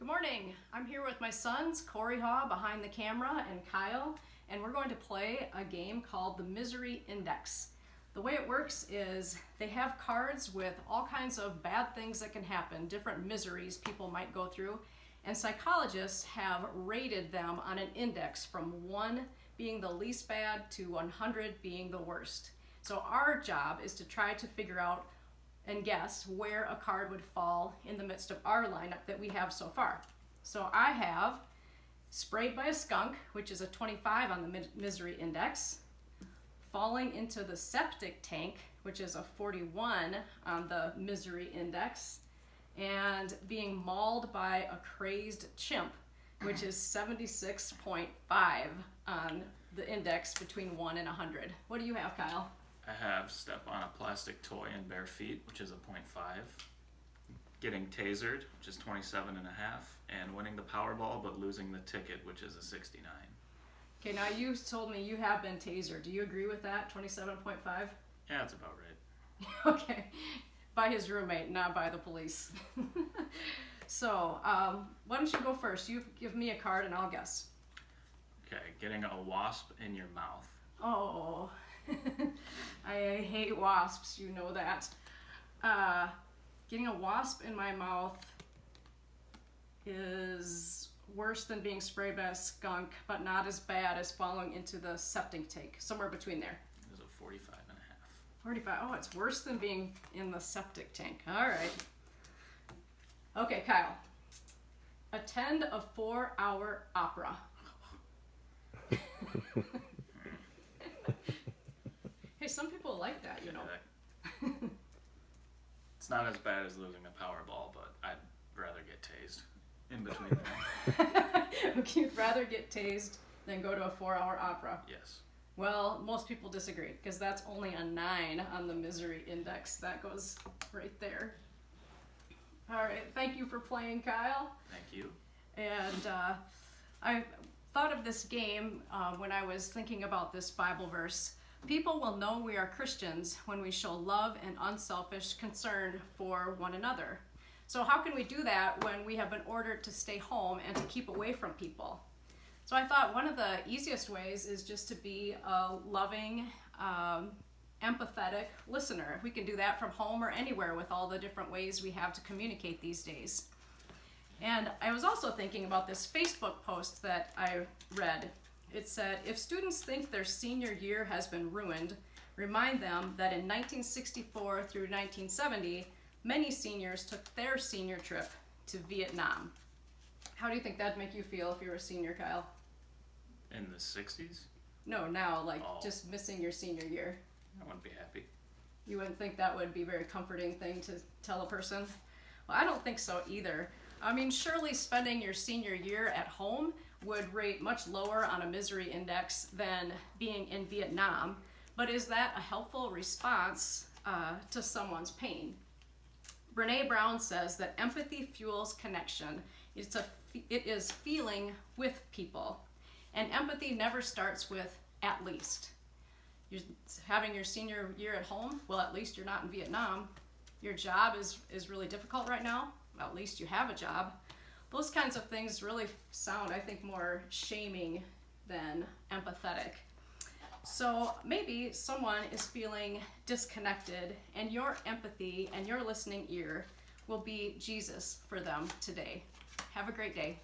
Good morning. I'm here with my sons, Corey Haw behind the camera and Kyle, and we're going to play a game called the Misery Index. The way it works is they have cards with all kinds of bad things that can happen, different miseries people might go through, and psychologists have rated them on an index from 1 being the least bad to 100 being the worst. So our job is to try to figure out and guess where a card would fall in the midst of our lineup that we have so far. So I have Sprayed by a Skunk, which is a 25 on the Misery Index, Falling into the Septic Tank, which is a 41 on the Misery Index, and Being Mauled by a Crazed Chimp, which is 76.5 on the index between 1 and 100. What do you have, Kyle? I have Step on a Plastic Toy in Bare Feet, which is a 0.5. Getting Tasered, which is 27.5. And Winning the Powerball but Losing the Ticket, which is a 69. Okay, now you told me you have been tasered. Do you agree with that, 27.5? Yeah, that's about right. Okay, by his roommate, not by the police. So, why don't you go first? You give me a card and I'll guess. Okay, getting a wasp in your mouth. Oh, I hate wasps, you know that. Getting a wasp in my mouth is worse than being sprayed by a skunk, but not as bad as falling into the septic tank, somewhere between there. It was a 45 and a half. 45, oh, it's worse than being in the septic tank. All right. Okay, Kyle. Attend a 4-hour opera. Hey, some people like that, you know. It's not as bad as losing a Powerball, but I'd rather get tased in between them. Okay, you'd rather get tased than go to a 4-hour opera. Yes. Well, most people disagree, because that's only a 9 on the Misery Index. That goes right there. All right, thank you for playing, Kyle. Thank you. And I thought of this game when I was thinking about this Bible verse. People will know we are Christians when we show love and unselfish concern for one another. So how can we do that when we have been ordered to stay home and to keep away from people? So I thought one of the easiest ways is just to be a loving, empathetic listener. We can do that from home or anywhere with all the different ways we have to communicate these days. And I was also thinking about this Facebook post that I read. It said, if students think their senior year has been ruined, remind them that in 1964 through 1970, many seniors took their senior trip to Vietnam. How do you think that'd make you feel if you were a senior, Kyle? In the 60s? No, now, just missing your senior year. I wouldn't be happy. You wouldn't think that would be a very comforting thing to tell a person? Well, I don't think so either. I mean, surely spending your senior year at home would rate much lower on a misery index than being in Vietnam, but is that a helpful response to someone's pain? Brené Brown says that empathy fuels connection. It is feeling with people, and empathy never starts with at least. You're having your senior year at home, well, at least you're not in Vietnam. Your job is really difficult right now, at least you have a job. Those kinds of things really sound, I think, more shaming than empathetic. So maybe someone is feeling disconnected, and your empathy and your listening ear will be Jesus for them today. Have a great day.